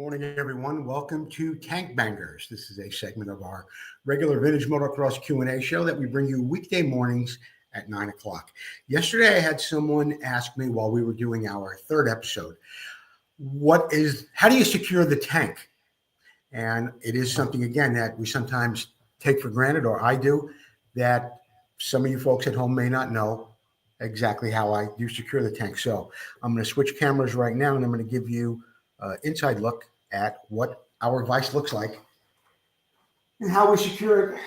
Morning, everyone. Welcome to Tank Bangers. This is a segment of our regular vintage motocross Q&A show that we bring you weekday mornings at 9 o'clock. Yesterday, I had someone ask me while we were doing our third episode, how do you secure the tank? And it is something, again, that we sometimes take for granted, or I do, that some of you folks at home may not know exactly how I do secure the tank. So I'm going to switch cameras right now, and I'm going to give you inside look at what our vise looks like and how we secure it,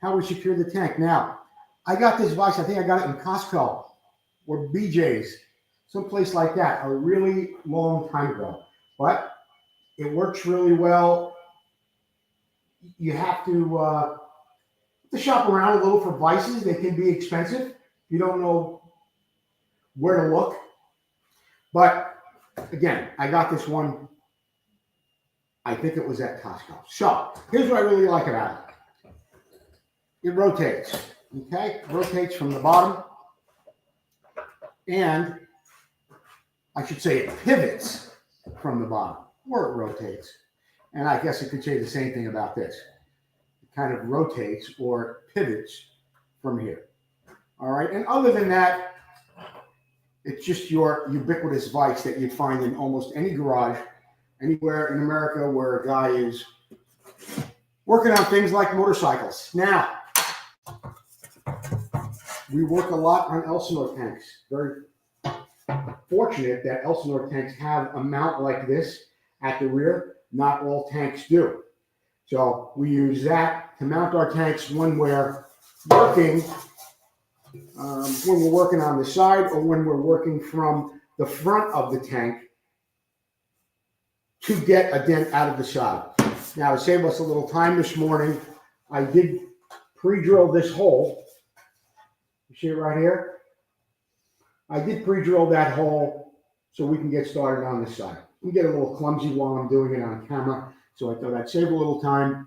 how we secure the tank. Now, I got this vise, I think I got it in Costco or BJ's, someplace like that, a really long time ago. But it works really well. You have to shop around a little for vices. They can be expensive. You don't know where to look. But again, I got this one, I think it was at Costco. So here's what I really like about it. It rotates, okay? It rotates from the bottom. And I should say it pivots from the bottom, or it rotates. And I guess I could say the same thing about this. It kind of rotates or pivots from here. All right, and other than that, it's just your ubiquitous vise that you'd find in almost any garage, anywhere in America where a guy is working on things like motorcycles. Now, we work a lot on Elsinore tanks. Very fortunate that Elsinore tanks have a mount like this at the rear. Not all tanks do. So we use that to mount our tanks when we're working on the side, or when we're working from the front of the tank to get a dent out of the side. Now, to save us a little time this morning, I did pre-drill this hole. You see it right here? I did pre-drill that hole so we can get started on this side. We get a little clumsy while I'm doing it on camera, so I thought I'd save a little time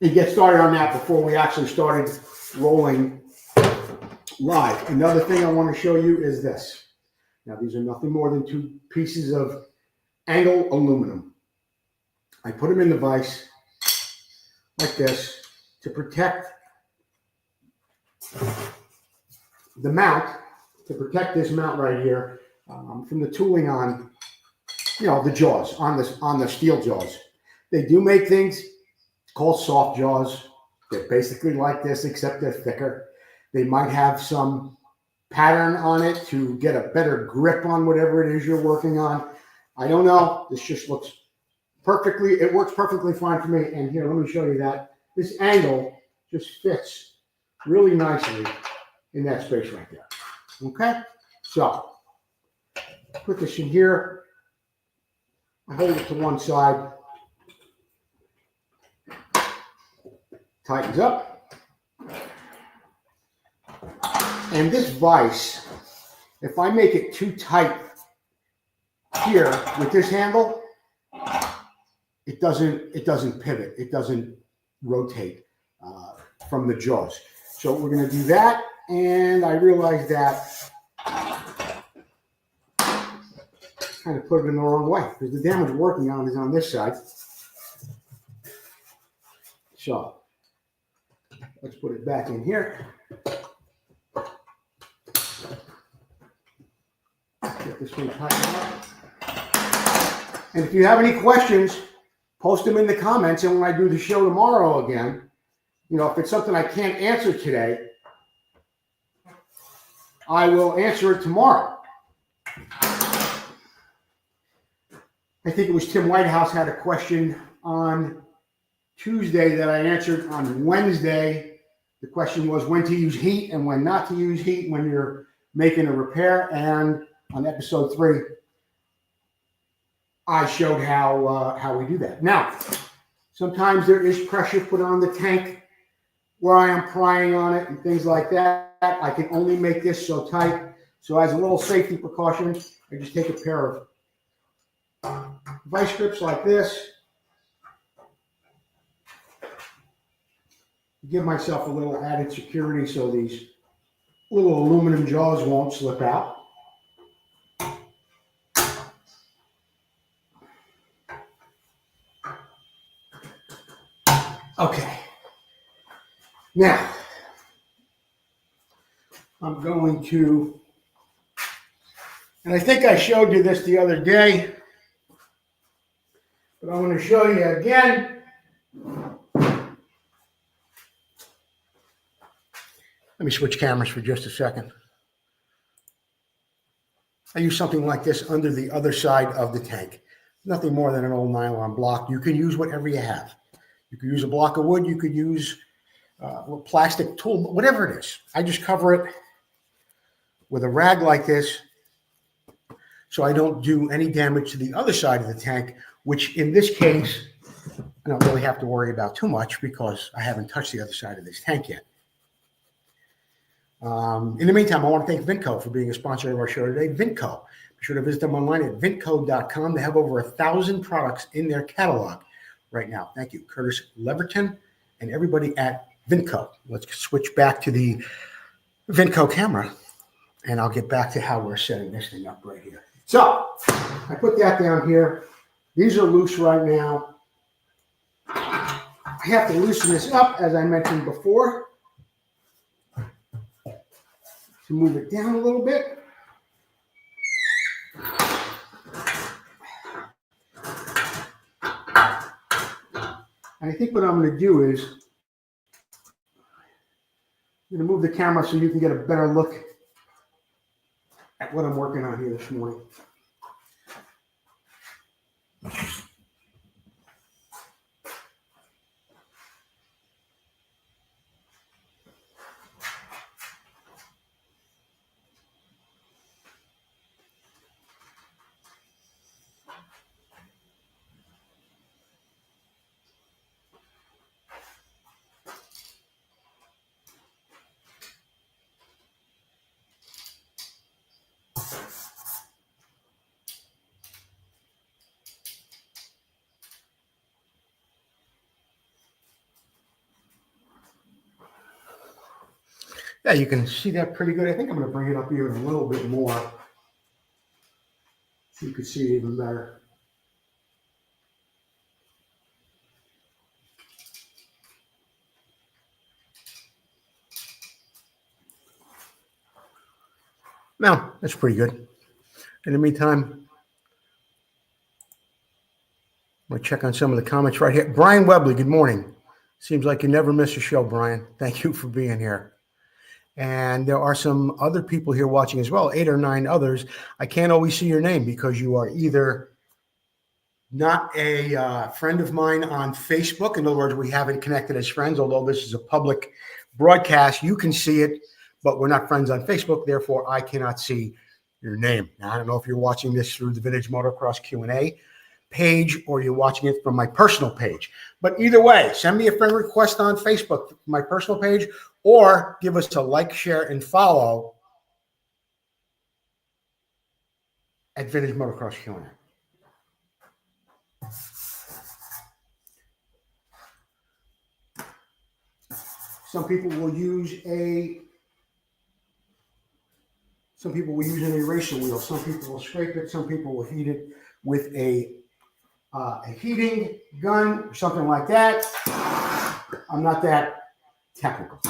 and get started on that before we actually started rolling live. Another thing I want to show you is this. Now, these are nothing more than two pieces of angle aluminum. I put them in the vise like this to protect the mount, to protect this mount right here from the tooling on, the jaws, on the steel jaws. They do make things called soft jaws. They're basically like this, except they're thicker. They might have some pattern on it to get a better grip on whatever it is you're working on. I don't know. This just looks perfectly, it works perfectly fine for me. And here, let me show you that. This angle just fits really nicely in that space right there. Okay? So, put this in here. I hold it to one side. Tightens up. And this vise, if I make it too tight here with this handle, it doesn't pivot. It doesn't rotate from the jaws. So we're going to do that. And I realized that kind of put it in the wrong way, because the damage we're working on is on this side. So let's put it back in here. Get this thing tightened up. And if you have any questions, post them in the comments. And when I do the show tomorrow again, if it's something I can't answer today, I will answer it tomorrow. I think it was Tim Whitehouse had a question on Tuesday that I answered on Wednesday. The question was when to use heat and when not to use heat when you're making a repair. And on episode 3, I showed how we do that. Now, sometimes there is pressure put on the tank where I am prying on it and things like that. I can only make this so tight. So as a little safety precaution, I just take a pair of vice grips like this. Give myself a little added security so these little aluminum jaws won't slip out. Okay. Now, I'm going to, and I think I showed you this the other day, but I'm going to show you again. Let me switch cameras for just a second. I use something like this under the other side of the tank. Nothing more than an old nylon block. You can use whatever you have. You could use a block of wood. You could use a plastic tool, whatever it is. I just cover it with a rag like this so I don't do any damage to the other side of the tank, which in this case, I don't really have to worry about too much because I haven't touched the other side of this tank yet. In the meantime, I want to thank Vinco for being a sponsor of our show today. Vinco. Be sure to visit them online at vinco.com. They have over 1,000 products in their catalog right now. Thank you, Curtis Leverton and everybody at Vinco. Let's switch back to the Vinco camera, and I'll get back to how we're setting this thing up right here. So I put that down here. These are loose right now. I have to loosen this up, as I mentioned before, to move it down a little bit. And I think what I'm going to do is I'm going to move the camera so you can get a better look at what I'm working on here this morning. Yeah, you can see that pretty good. I think I'm going to bring it up even a little bit more so you can see it even better. Now, that's pretty good. In the meantime, I'm going to check on some of the comments right here. Brian Webley, good morning. Seems like you never miss a show, Brian. Thank you for being here. And there are some other people here watching as well, 8 or 9 others. I can't always see your name because you are either not a friend of mine on Facebook. In other words, we haven't connected as friends, although this is a public broadcast. You can see it, but we're not friends on Facebook. Therefore, I cannot see your name. Now, I don't know if you're watching this through the Vintage Motocross Q&A page or you're watching it from my personal page. But either way, send me a friend request on Facebook, my personal page, or give us a like, share, and follow at Vintage Motocross Q&A. Some people will use an eraser wheel. Some people will scrape it. Some people will heat it with a heating gun or something like that. I'm not that technical.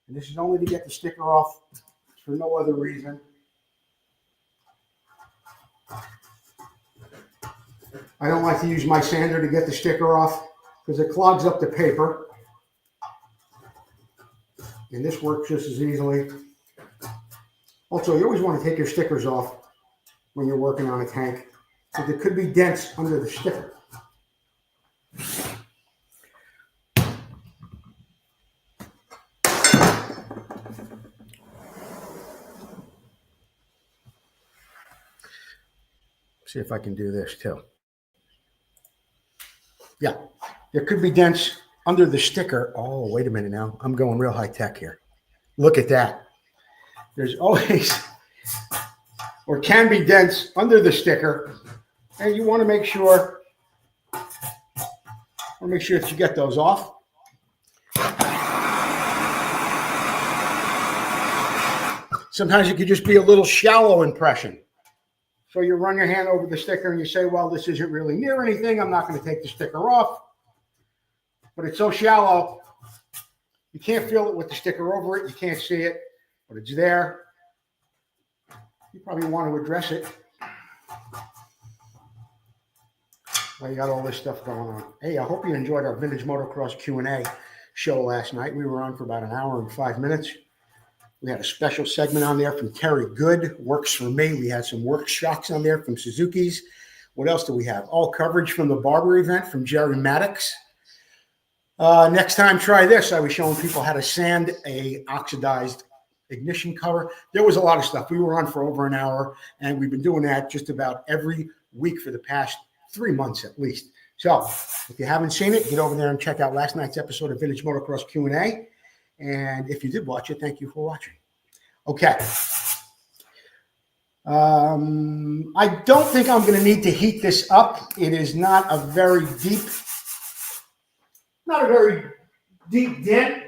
And this is only to get the sticker off for no other reason. I don't like to use my sander to get the sticker off because it clogs up the paper. And this works just as easily. Also, you always want to take your stickers off when you're working on a tank because there could be dents under the sticker. See if I can do this too. Yeah, there could be dents under the sticker. Oh, wait a minute now. I'm going real high tech here. Look at that. There's always, or can be dents under the sticker. And you want to make sure, that you get those off. Sometimes it could just be a little shallow impression. So you run your hand over the sticker and you say, well, this isn't really near anything. I'm not going to take the sticker off. But it's so shallow, you can't feel it with the sticker over it. You can't see it, but it's there. You probably want to address it. Well, you got all this stuff going on. Hey, I hope you enjoyed our Vintage Motocross Q&A show last night. We were on for about an hour and 5 minutes. We had a special segment on there from Terry Good, Works For Me. We had some work shocks on there from Suzuki's. What else do we have? All coverage from the Barber event from Jerry Maddox. Next time, try this. I was showing people how to sand a oxidized ignition cover. There was a lot of stuff. We were on for over an hour, and we've been doing that just about every week for the past 3 months at least. So if you haven't seen it, get over there and check out last night's episode of Vintage Motocross Q&A. And if you did watch it, thank you for watching. Okay. I don't think I'm going to need to heat this up. It is not a very deep dent.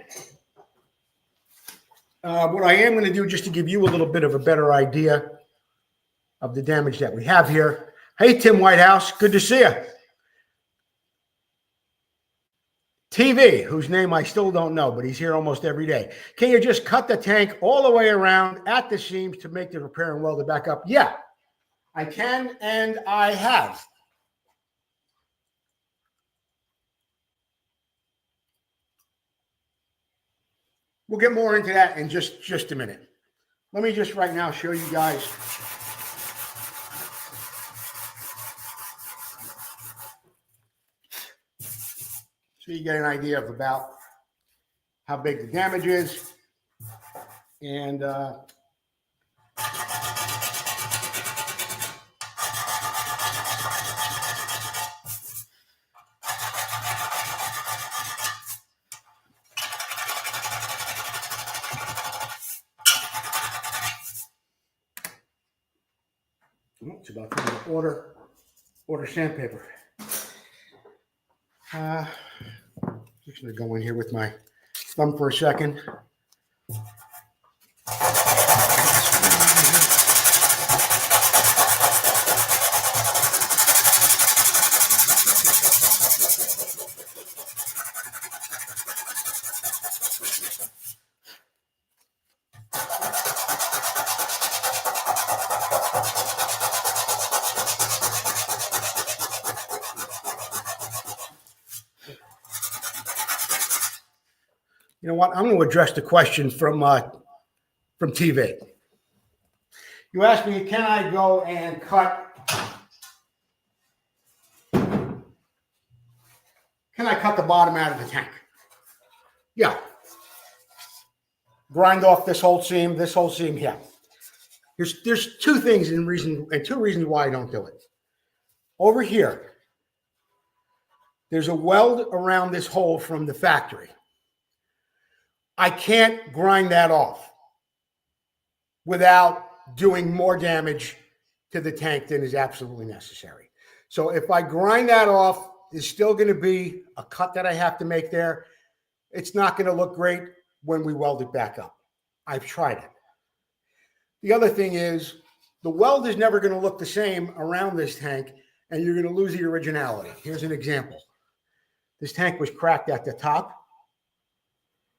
What I am going to do, just to give you a little bit of a better idea of the damage that we have here. Hey, Tim Whitehouse, good to see you. TV, whose name I still don't know, but he's here almost every day. Can you just cut the tank all the way around at the seams to make the repair and weld it back up? Yeah, I can, and I have. We'll get more into that in just a minute. Let me just right now show you guys. So you get an idea of about how big the damage is. And it's about time to order sandpaper. Just going to go in here with my thumb for a second. You know what? I'm going to address the question from TV. You asked me, can I go and cut? Can I cut the bottom out of the tank? Yeah. Grind off this whole seam here. There's two things two reasons why I don't do it. Over here, there's a weld around this hole from the factory. I can't grind that off without doing more damage to the tank than is absolutely necessary. So if I grind that off, there's still going to be a cut that I have to make there. It's not going to look great when we weld it back up. I've tried it. The other thing is the weld is never going to look the same around this tank, and you're going to lose the originality. Here's an example. This tank was cracked at the top.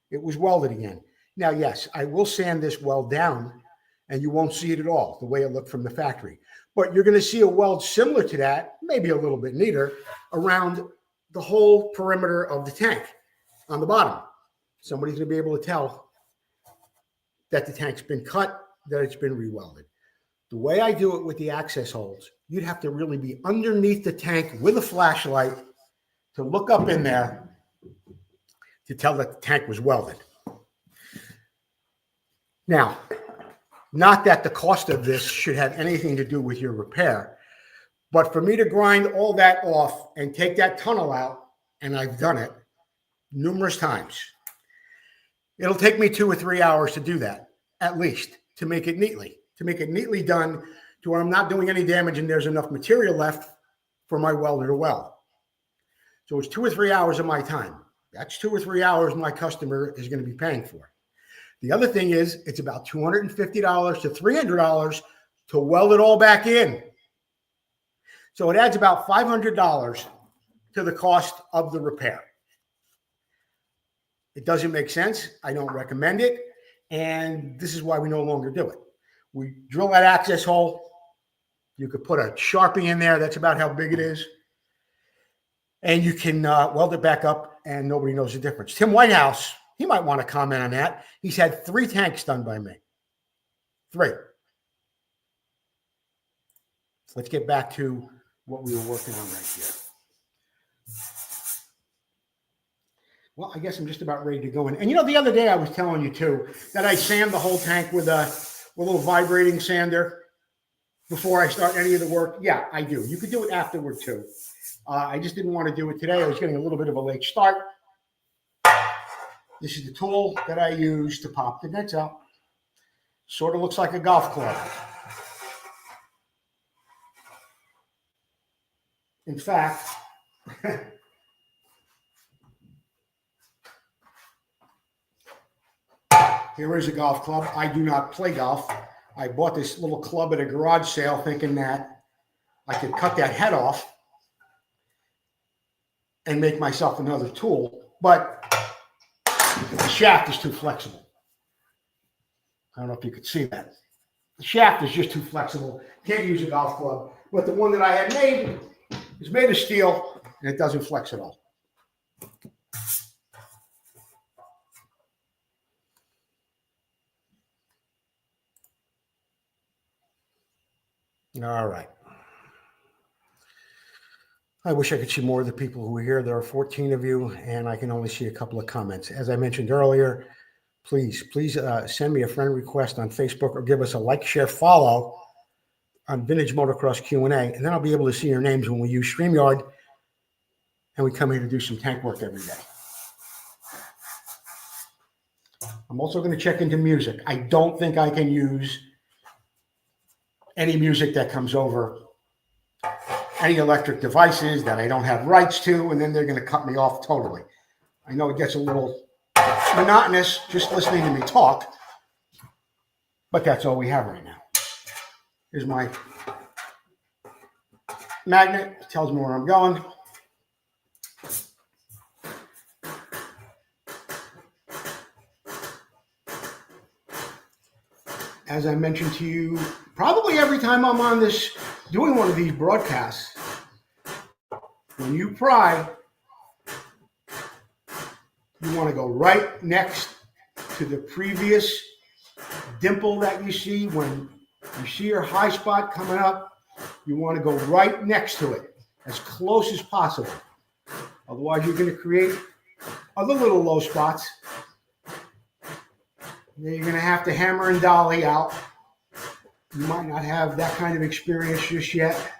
It was welded again. Now, yes, I will sand this weld down, and you won't see it at all, the way it looked from the factory. But you're going to see a weld similar to that, maybe a little bit neater, around the whole perimeter of the tank on the bottom. Somebody's going to be able to tell that the tank's been cut, that it's been rewelded. The way I do it with the access holes, you'd have to really be underneath the tank with a flashlight to look up in there to tell that the tank was welded. Now, not that the cost of this should have anything to do with your repair, but for me to grind all that off and take that tunnel out, and I've done it numerous times, it'll take me 2 or 3 hours to do that, at least, to make it neatly done to where I'm not doing any damage and there's enough material left for my welder to weld. So it's 2 or 3 hours of my time. That's 2 or 3 hours my customer is going to be paying for. The other thing is it's about $250 to $300 to weld it all back in. So it adds about $500 to the cost of the repair. It doesn't make sense. I don't recommend it. And this is why we no longer do it. We drill that access hole. You could put a Sharpie in there. That's about how big it is. And you can weld it back up and nobody knows the difference. Tim Whitehouse, he might want to comment on that. He's had 3 tanks done by me. 3. Let's get back to what we were working on right here. Well, I guess I'm just about ready to go in. And the other day I was telling you too that I sand the whole tank with a little vibrating sander before I start any of the work. Yeah, I do. You could do it afterward too. I just didn't want to do it today. I was getting a little bit of a late start. This is the tool that I use to pop the nets out. Sort of looks like a golf club. In fact, here is a golf club. I do not play golf. I bought this little club at a garage sale thinking that I could cut that head off and make myself another tool, but the shaft is too flexible. I don't know if you could see that. The shaft is just too flexible. Can't use a golf club. But the one that I had made is made of steel, and it doesn't flex at all. All right. I wish I could see more of the people who are here. There are 14 of you, and I can only see a couple of comments. As I mentioned earlier, please send me a friend request on Facebook or give us a like, share, follow on Vintage Motocross Q&A, and then I'll be able to see your names when we use StreamYard and we come here to do some tank work every day. I'm also going to check into music. I don't think I can use any music that comes over any electric devices that I don't have rights to, and then they're going to cut me off totally. I know it gets a little monotonous just listening to me talk, but that's all we have right now. Here's my magnet. It tells me where I'm going. As I mentioned to you, probably every time I'm on this, doing one of these broadcasts, when you pry, you want to go right next to the previous dimple that you see. When you see your high spot coming up, you want to go right next to it, as close as possible. Otherwise, you're going to create other little low spots. Then you're going to have to hammer and dolly out. You might not have that kind of experience just yet.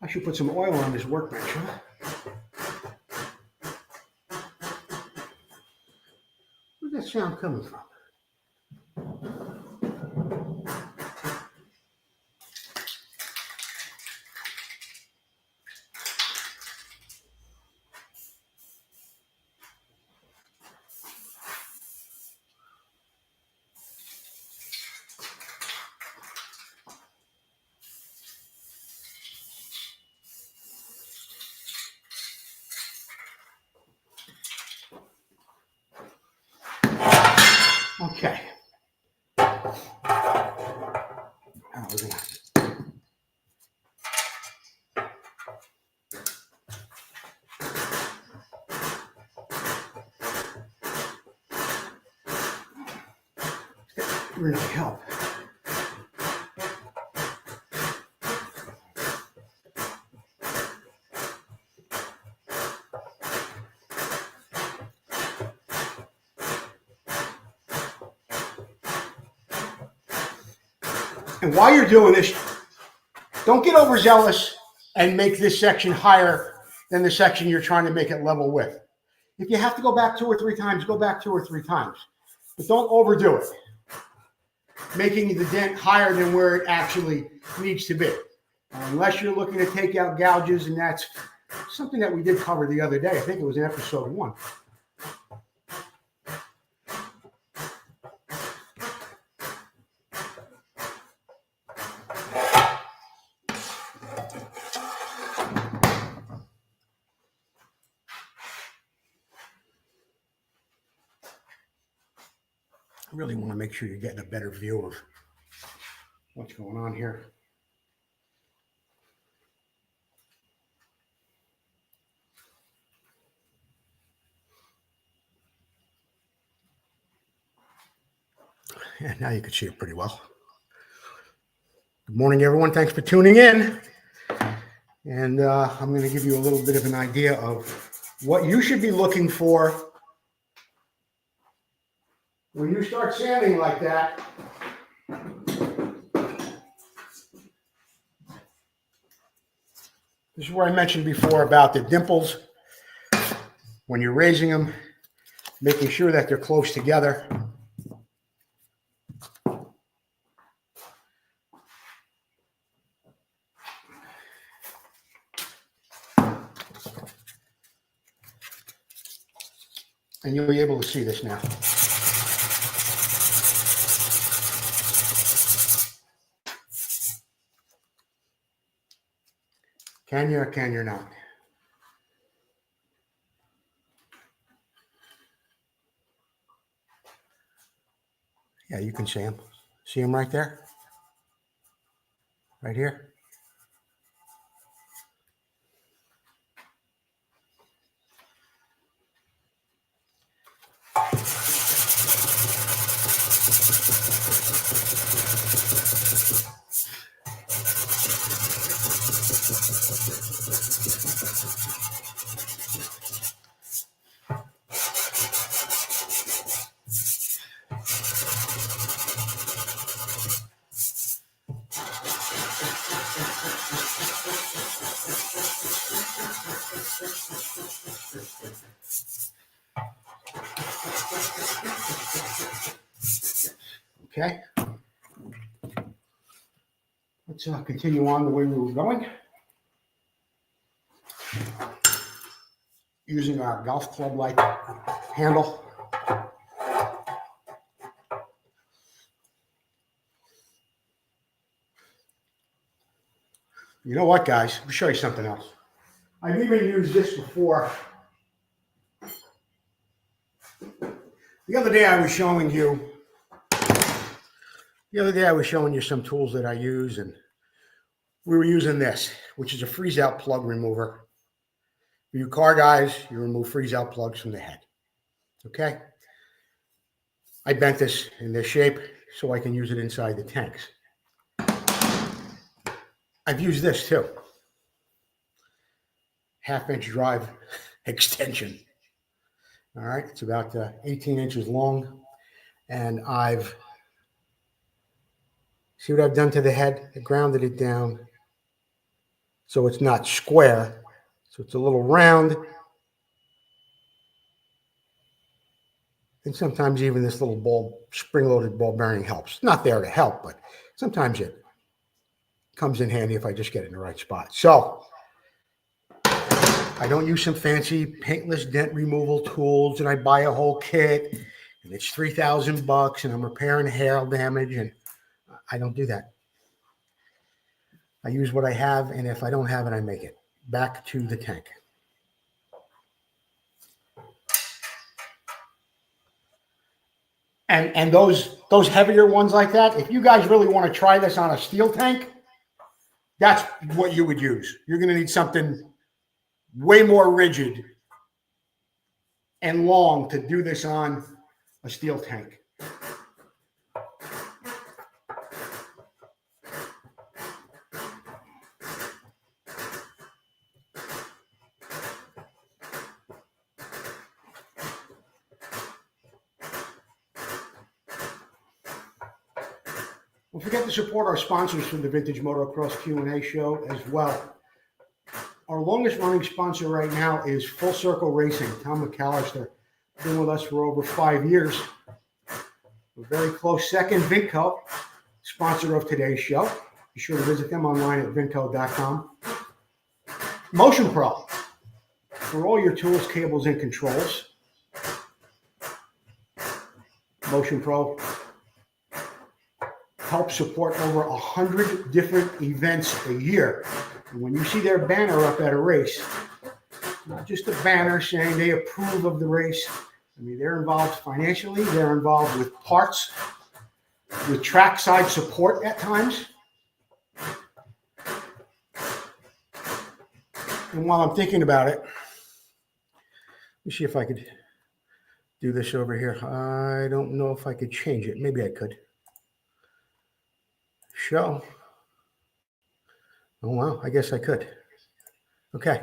I should put some oil on this workbench, huh? Where's that sound coming from? Okay. Really help. And while you're doing this, don't get overzealous and make this section higher than the section you're trying to make it level with. If you have to go back 2 or 3 times, go back 2 or 3 times. But don't overdo it. making the dent higher than where it actually needs to be. Unless you're looking to take out gouges, and that's something that we did cover the other day. I think it was in episode 1. I really want to make sure you're getting a better view of what's going on here. And now you can see it pretty well. Good morning, everyone. Thanks for tuning in. And I'm going to give you a little bit of an idea of what you should be looking for when you start sanding like that. This is where I mentioned before about the dimples. When you're raising them, making sure that they're close together. And you'll be able to see this now. Can you or can you not? Yeah, you can see them. See them right there? Right here? Okay. Let's continue on the way we were going. Using our golf club-like handle. You know what, guys? Let me show you something else. I've even used this before. The other day I was showing you some tools that I use, and we were using this, which is a freeze-out plug remover. For you car guys, you remove freeze-out plugs from the head. Okay? I bent this in this shape so I can use it inside the tanks. I've used this too. 1/2-inch drive extension. All right, it's about 18 inches long. And see what I've done to the head? I grounded it down so it's not square. So it's a little round. And sometimes even this little spring-loaded ball bearing helps. Not there to help, but sometimes it comes in handy if I just get it in the right spot. So I don't use some fancy paintless dent removal tools and I buy a whole kit and it's $3,000 and I'm repairing hair damage, and I don't do that. I use what I have, and if I don't have it, I make it. Back to the tank. And those heavier ones like that, if you guys really want to try this on a steel tank, that's what you would use. You're going to need something way more rigid and long to do this on a steel tank. Don't forget to support our sponsors from the Vintage Motocross Q&A show as well. Our longest running sponsor right now is Full Circle Racing. Tom McAllister, been with us for over 5 years. A very close second, Vinco, sponsor of today's show. Be sure to visit them online at vinco.com. Motion Pro, for all your tools, cables, and controls. Motion Pro helps support over 100 different events a year. And when you see their banner up at a race, not just a banner saying they approve of the race. I mean, they're involved financially. They're involved with parts, with trackside support at times. And while I'm thinking about it, let me see if I could do this over here. I don't know if I could change it. Maybe I could. Show. Oh, wow. I guess I could. Okay.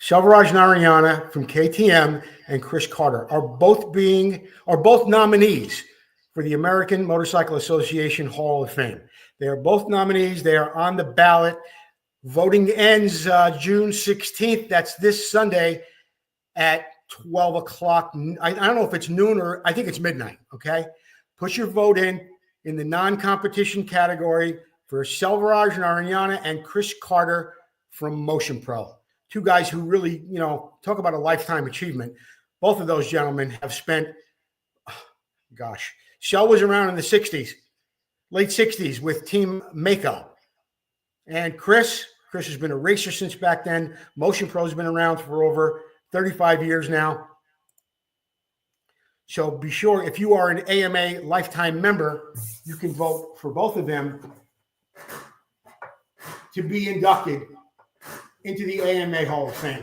Selvaraj Narayana from KTM and Chris Carter are both nominees for the American Motorcycle Association Hall of Fame. They are both nominees. They are on the ballot. Voting ends June 16th. That's this Sunday at 12 o'clock. I don't know if it's noon or I think it's midnight. Okay. Put your vote in the non-competition category for Selvaraj Narayana and Chris Carter from Motion Pro. Two guys who really, talk about a lifetime achievement. Both of those gentlemen have spent, Shell was around in the 60s, late 60s with Team Mako. And Chris has been a racer since back then. Motion Pro has been around for over 35 years now. So be sure, if you are an AMA lifetime member, you can vote for both of them to be inducted into the AMA Hall of Fame.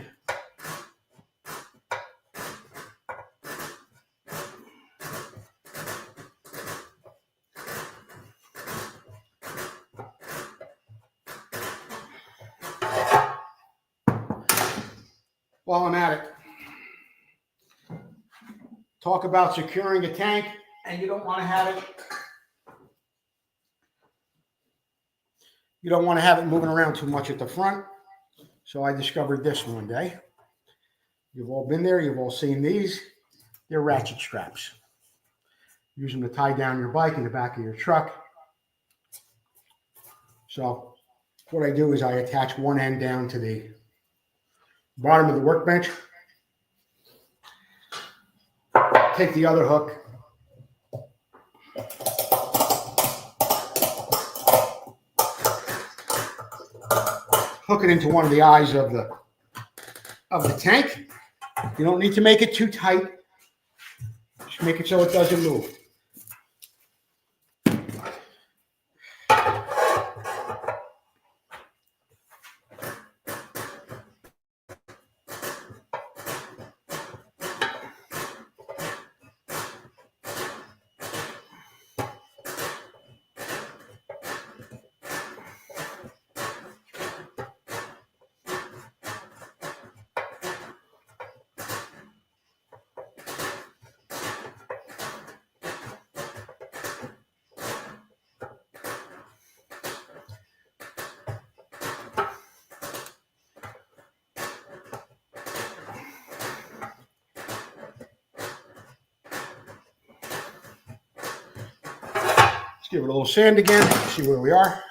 While I'm at it, talk about securing a tank, and you don't want to have it. You don't want to have it moving around too much at the front. So I discovered this one day. You've all been there. You've all seen these. They're ratchet straps. Use them to tie down your bike in the back of your truck. So what I do is I attach one end down to the bottom of the workbench. Take the other hook. Hook it into one of the eyes of the tank. You don't need to make it too tight. Just make it so it doesn't move. Give it a little sand again, see where we are.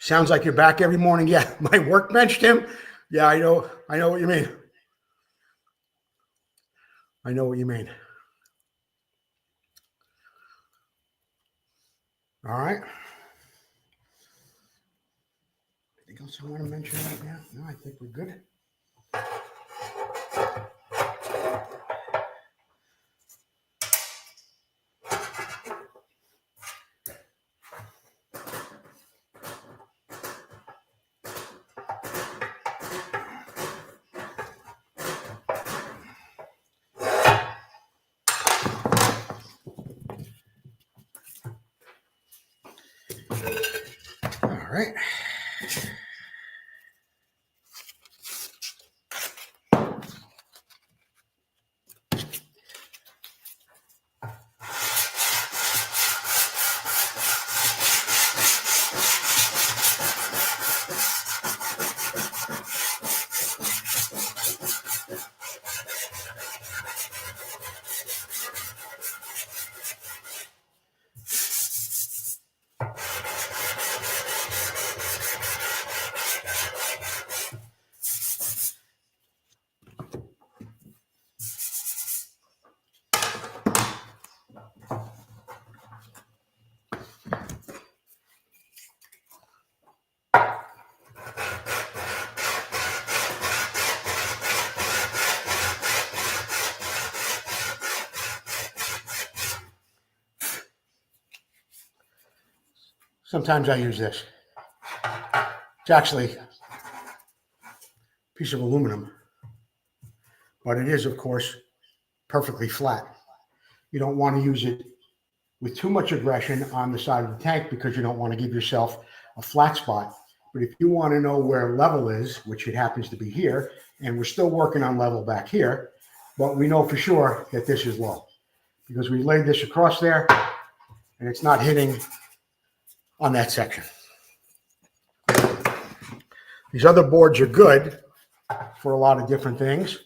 Sounds like you're back every morning. Yeah, my workbench, Tim. Yeah, I know what you mean. I know what you mean. All right. Anything else I want to mention right now? No, I think we're good. All right. Sometimes I use this. It's actually a piece of aluminum, but it is, of course, perfectly flat. You don't want to use it with too much aggression on the side of the tank because you don't want to give yourself a flat spot. But if you want to know where level is, which it happens to be here, and we're still working on level back here, but we know for sure that this is low because we laid this across there and it's not hitting on that section. These other boards are good for a lot of different things,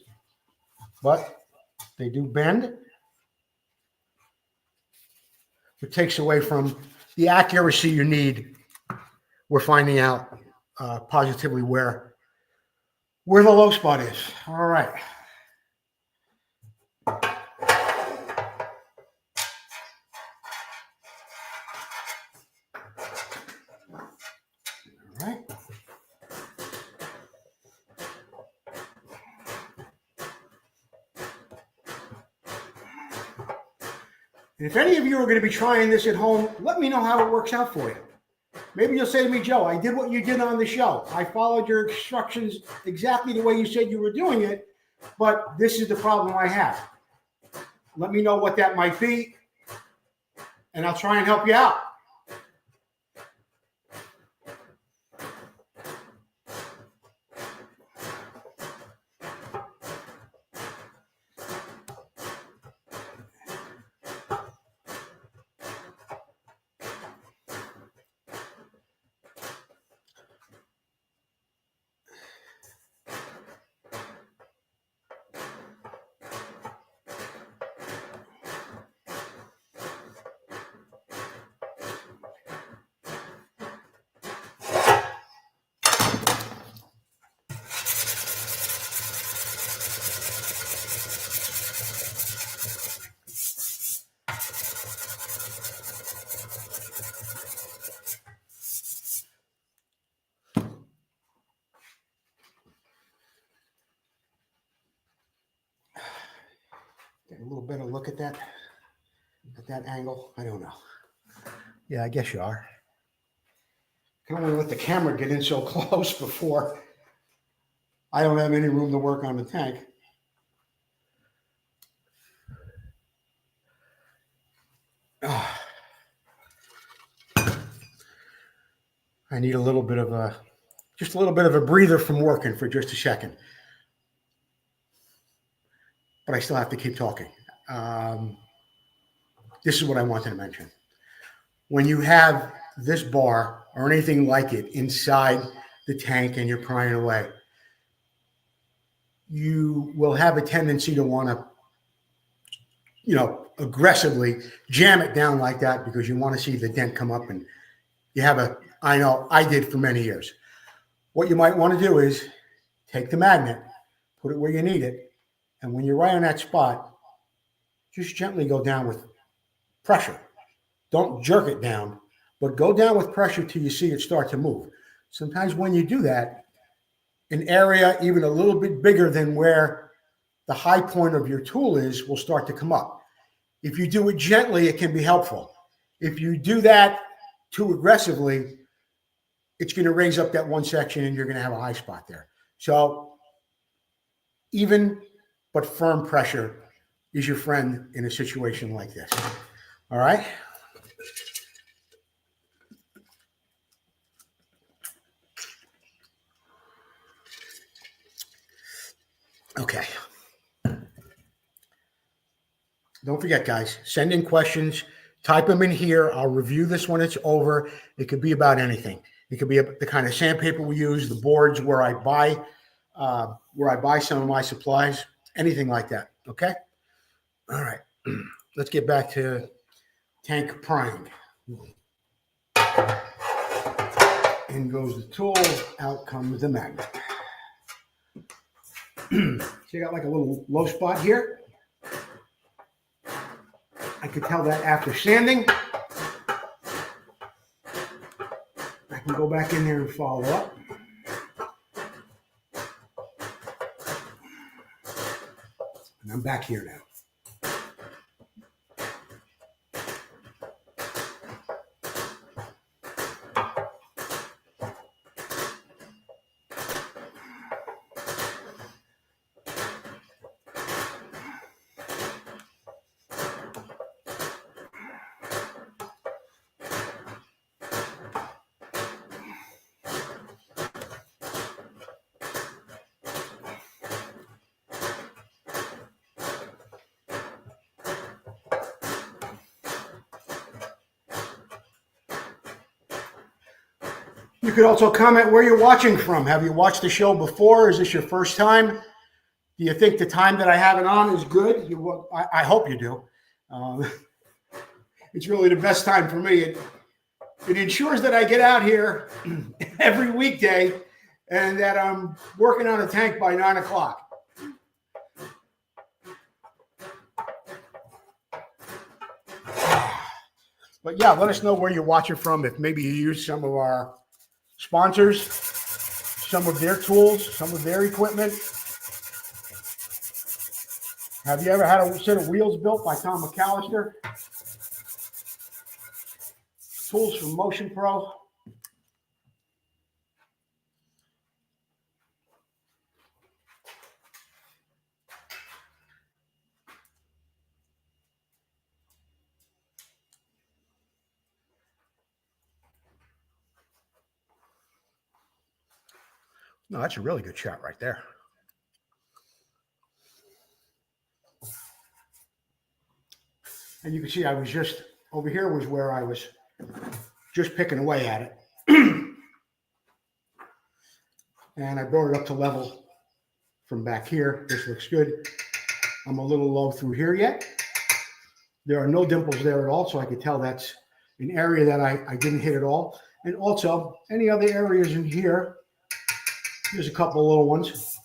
but they do bend. It takes away from the accuracy you need. We're finding out positively where the low spot is. All right. All right. And if any of you are going to be trying this at home, let me know how it works out for you. Maybe you'll say to me, Joe, I did what you did on the show. I followed your instructions exactly the way you said you were doing it, but this is the problem I have. Let me know what that might be, and I'll try and help you out. Get a little better look at that angle. I don't know. Yeah, I guess you are. I can only let the camera get in so close before I don't have any room to work on the tank. I need a little bit of just a little bit of a breather from working for just a second. But I still have to keep talking. This is what I wanted to mention. When you have this bar or anything like it inside the tank and you're prying away, you will have a tendency to want to, aggressively jam it down like that because you want to see the dent come up, and you have I know I did for many years. What you might want to do is take the magnet, put it where you need it, and when you're right on that spot, just gently go down with pressure. Don't jerk it down, but go down with pressure till you see it start to move. Sometimes when you do that, an area even a little bit bigger than where the high point of your tool is will start to come up. If you do it gently, it can be helpful. If you do that too aggressively, it's going to raise up that one section and you're going to have a high spot there. So even but firm pressure is your friend in a situation like this. All right. Okay. Don't forget, guys, send in questions. Type them in here. I'll review this when it's over. It could be about anything. It could be the kind of sandpaper we use, the boards where I buy some of my supplies, anything like that. Okay. All right. Let's get back to tank priming. In goes the tool. Out comes the magnet. So you got like a little low spot here. I could tell that after sanding. I can go back in there and follow up. And I'm back here now. You could also comment where you're watching from. Have you watched the show before? Is this your first time? Do you think the time that I have it on is good? I hope you do. It's really the best time for me. It ensures that I get out here every weekday and that I'm working on a tank by 9 o'clock. But yeah, let us know where you're watching from. If maybe you use some of our sponsors, some of their tools, some of their equipment. Have you ever had a set of wheels built by Tom McAllister? Tools from Motion Pro. No, that's a really good shot right there. And you can see I was just, over here was where I was just picking away at it. And I brought it up to level from back here. This looks good. I'm a little low through here yet. There are no dimples there at all, so I could tell that's an area that I didn't hit at all. And also, any other areas in here, there's a couple of little ones.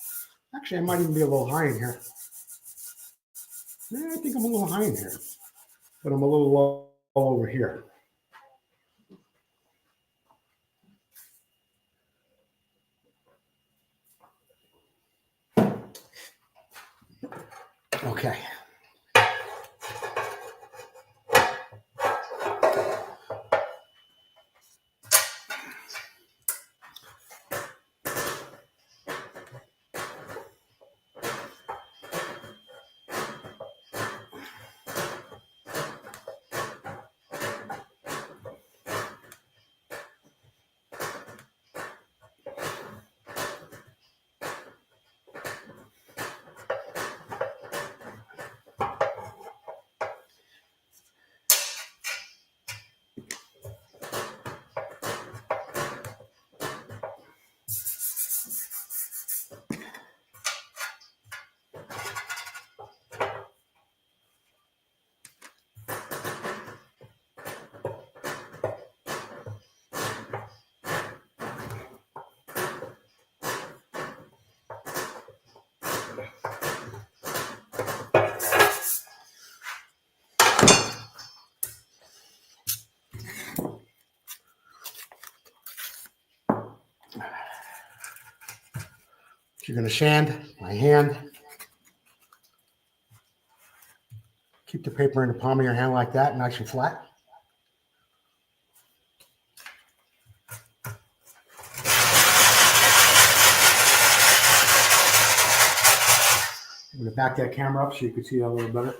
Actually, I might even be a little high in here. Yeah, I think I'm a little high in here, but I'm a little low over here. Okay. You're going to sand by hand. Keep the paper in the palm of your hand like that, nice and flat. I'm going to back that camera up so you can see that a little better.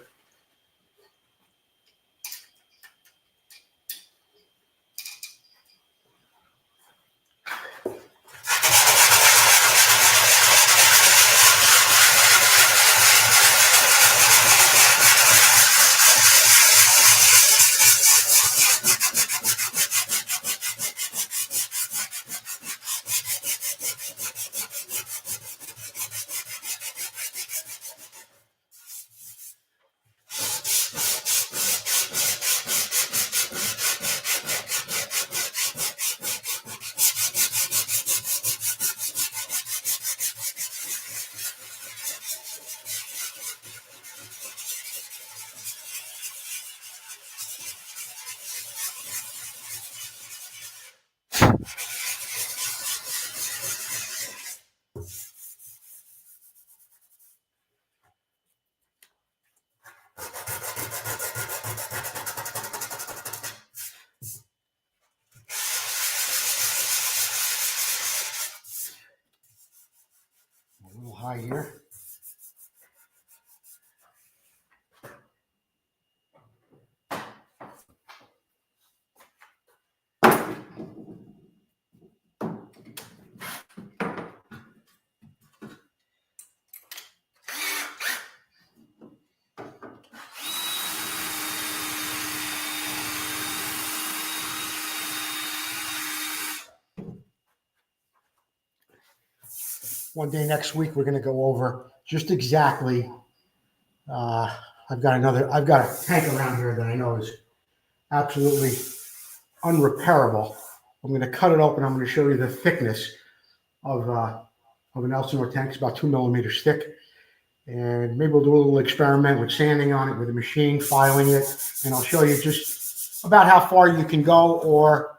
here. One day next week, we're going to go over just exactly. I've got a tank around here that I know is absolutely unrepairable. I'm going to cut it open. I'm going to show you the thickness of an Elsinore tank. It's about 2 millimeters thick. And maybe we'll do a little experiment with sanding on it with a machine, filing it. And I'll show you just about how far you can go, or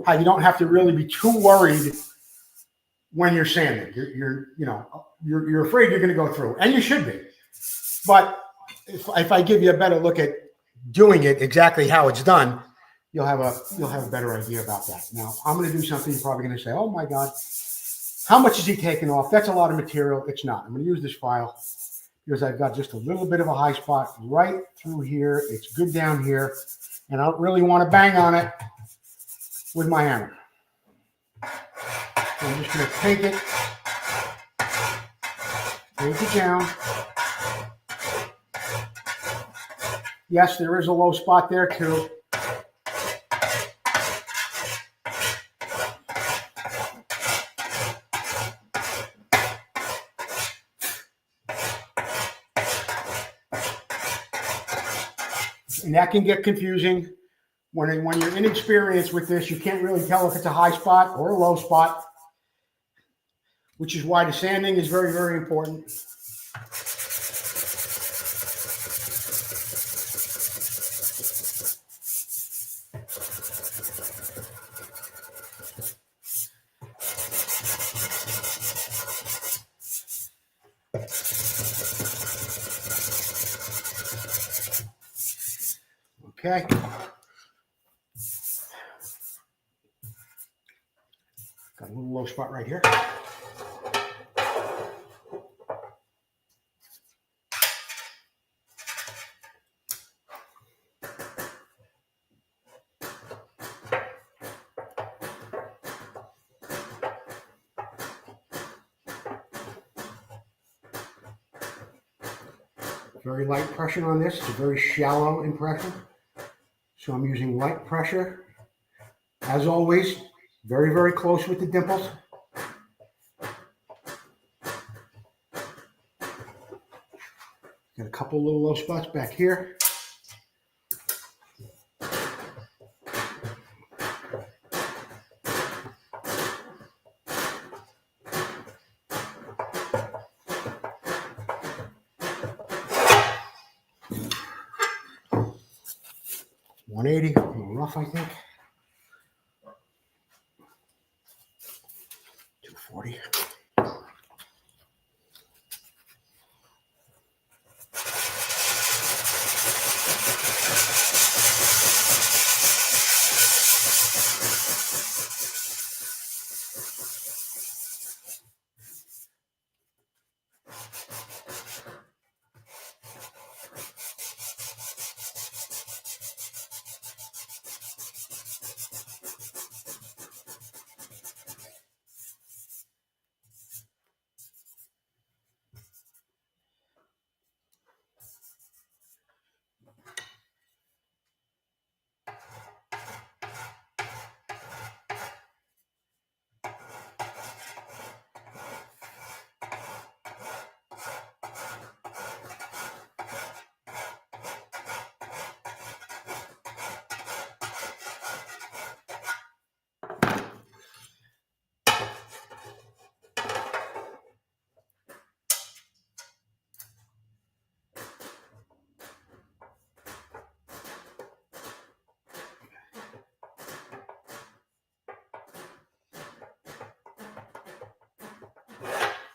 how you don't have to really be too worried when you're sanding. You're afraid you're going to go through, and you should be. But if I give you a better look at doing it exactly how it's done, you'll have a better idea about that. Now, I'm going to do something you're probably going to say, oh my God, how much is he taking off? That's a lot of material. It's not. I'm going to use this file because I've got just a little bit of a high spot right through here. It's good down here, and I don't really want to bang on it with my hammer. So I'm just going to take it down. Yes, there is a low spot there too. And that can get confusing. When you're inexperienced with this, you can't really tell if it's a high spot or a low spot, which is why the sanding is very, very important. Okay. Got a little low spot right here. Very light pressure on this. It's a very shallow impression. So I'm using light pressure. As always, very, very close with the dimples. Got a couple little low spots back here. A little rough, I think. 240.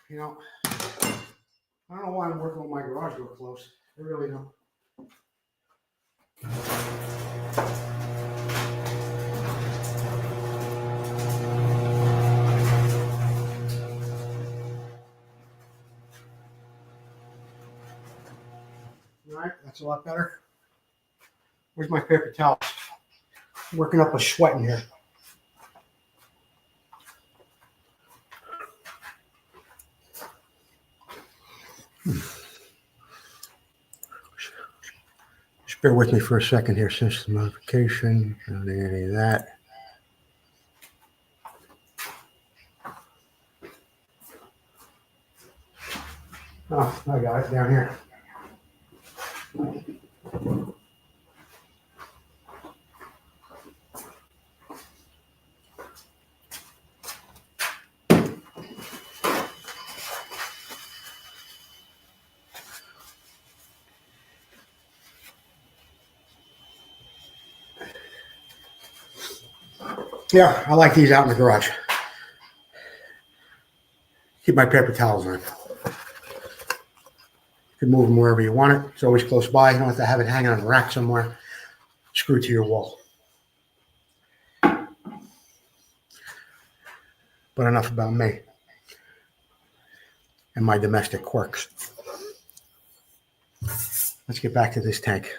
You know, I don't know why I'm working with my garage door closed. I really don't. All right, that's a lot better. Where's my paper towel? I'm working up a sweat in here. Just bear with me for a second here. System modification, not any of that. Oh, I got it down here. Yeah, I like these out in the garage. Keep my paper towels on. You can move them wherever you want it. It's always close by. You don't have to have it hanging on a rack somewhere. Screw to your wall. But enough about me and my domestic quirks. Let's get back to this tank.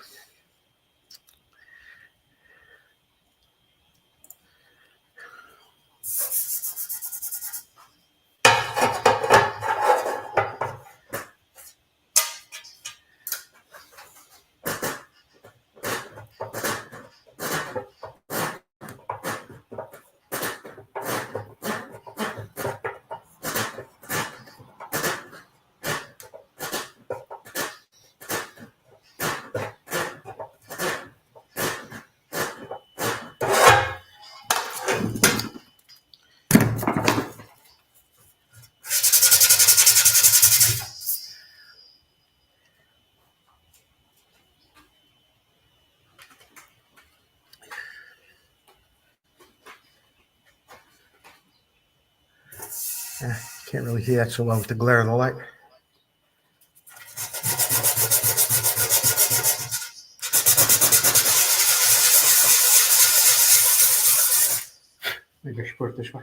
Can't really see that so well with the glare of the light. Maybe I should put it this way.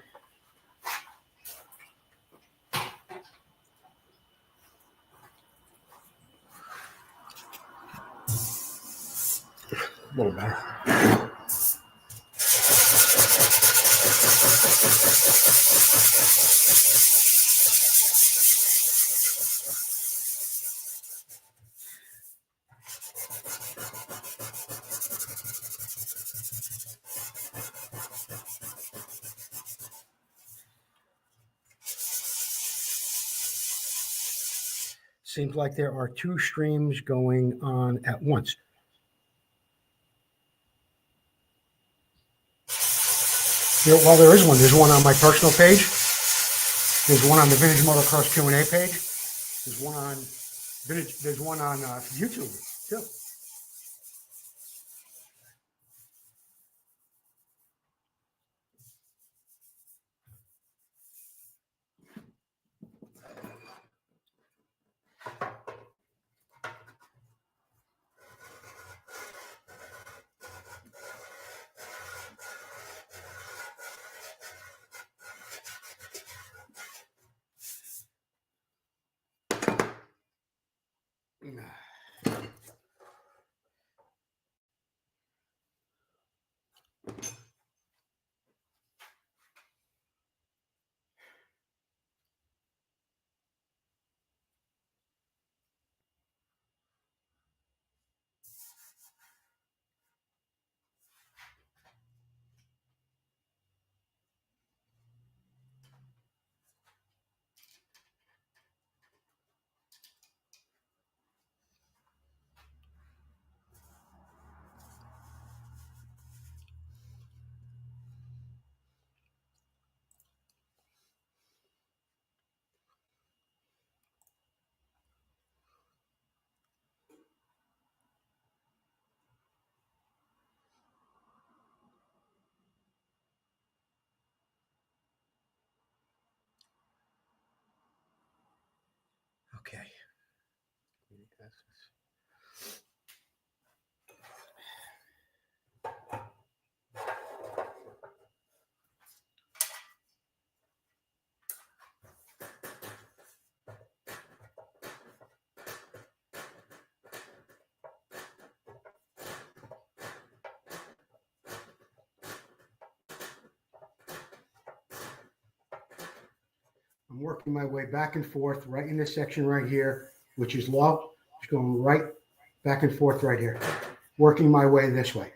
A little better. Seems like there are two streams going on at once. Well, there is one. There's one on my personal page. There's one on the Vintage Motocross Q&A page. There's one on Vintage. There's one on YouTube too. Okay. I'm working my way back and forth right in this section right here, which is low. Just going right back and forth right here, working my way this way.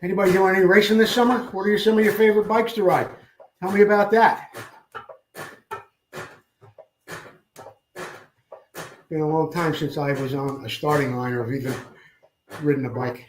Anybody doing any racing this summer? What are some of your favorite bikes to ride? Tell me about that. Been a long time since I was on a starting line or have even ridden a bike.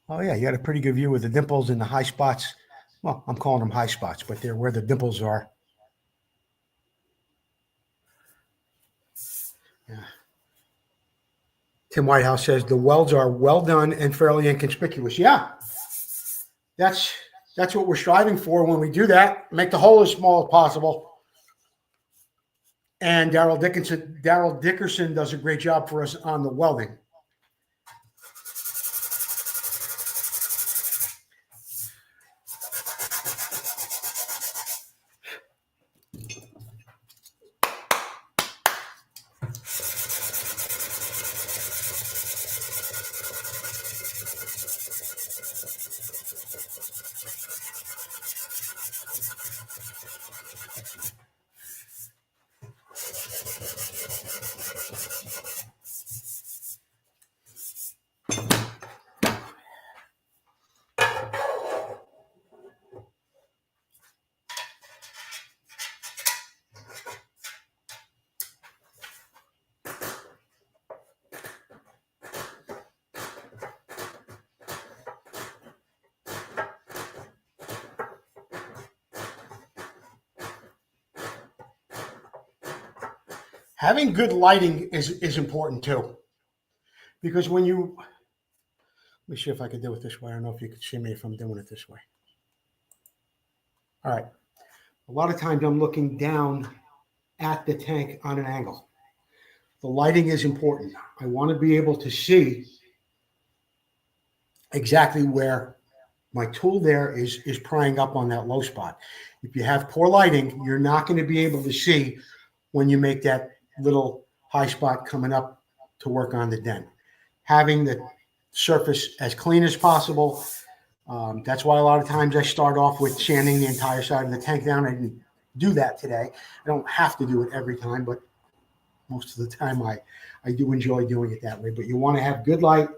Oh yeah, you got a pretty good view of the dimples and the high spots. Well, I'm calling them high spots, but they're where the dimples are. Yeah. Tim Whitehouse says the welds are well done and fairly inconspicuous. Yeah, that's what we're striving for when we do that. Make the hole as small as possible. And Daryl Dickerson does a great job for us on the welding. Having good lighting is important too, because when you, let me see if I can do it this way. I don't know if you can see me if I'm doing it this way. All right. A lot of times I'm looking down at the tank on an angle. The lighting is important. I want to be able to see exactly where my tool there is prying up on that low spot. If you have poor lighting, you're not going to be able to see when you make that little high spot coming up to work on the dent. Having the surface as clean as possible. That's why a lot of times I start off with sanding the entire side of the tank down. I didn't do that today. I don't have to do it every time, but most of the time I do enjoy doing it that way. But you want to have good light,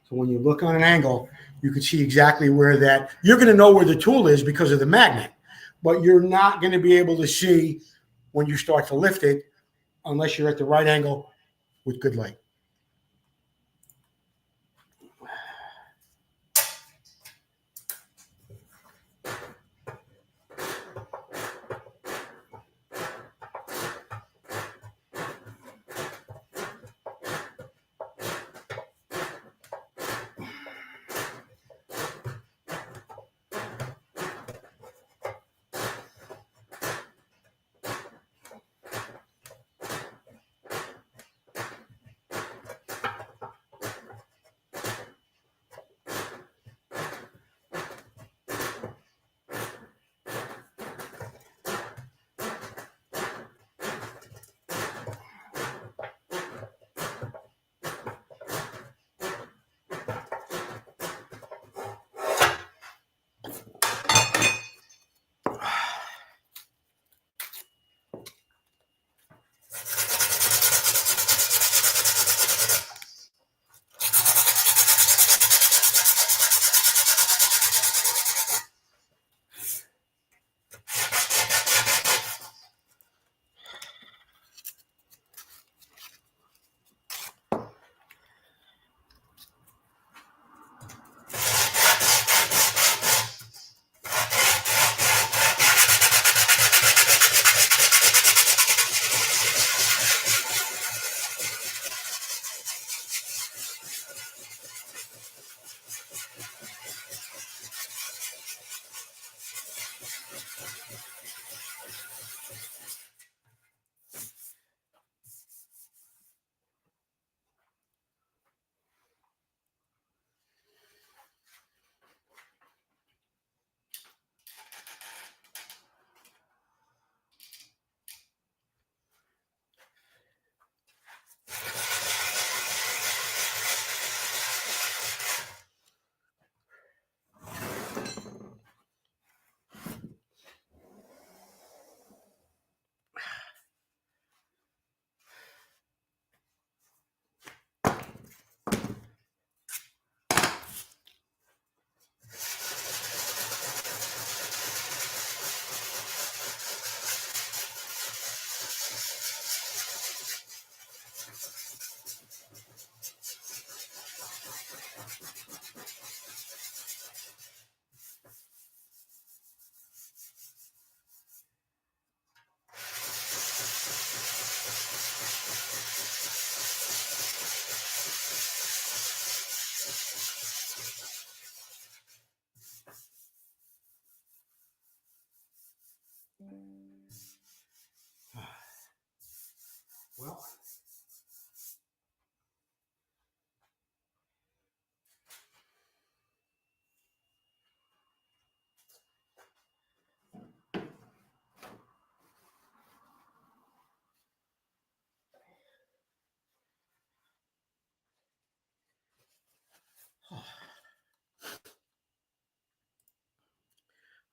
so when you look on an angle, you can see exactly where that, you're going to know where the tool is because of the magnet, but you're not going to be able to see when you start to lift it unless you're at the right angle with good light.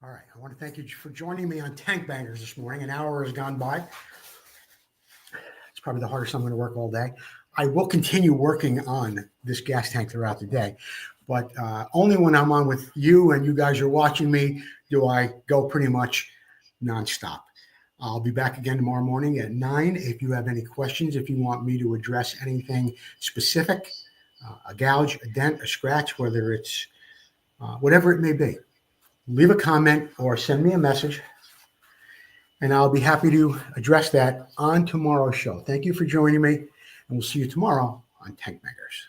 All right. I want to thank you for joining me on Tank Bangers this morning. An hour has gone by. It's probably the hardest I'm going to work all day. I will continue working on this gas tank throughout the day, but only when I'm on with you and you guys are watching me do I go pretty much nonstop. I'll be back again tomorrow morning at 9. If you have any questions, if you want me to address anything specific, a gouge, a dent, a scratch, whether it's whatever it may be, leave a comment or send me a message, and I'll be happy to address that on tomorrow's show. Thank you for joining me, and we'll see you tomorrow on Tank Bangers.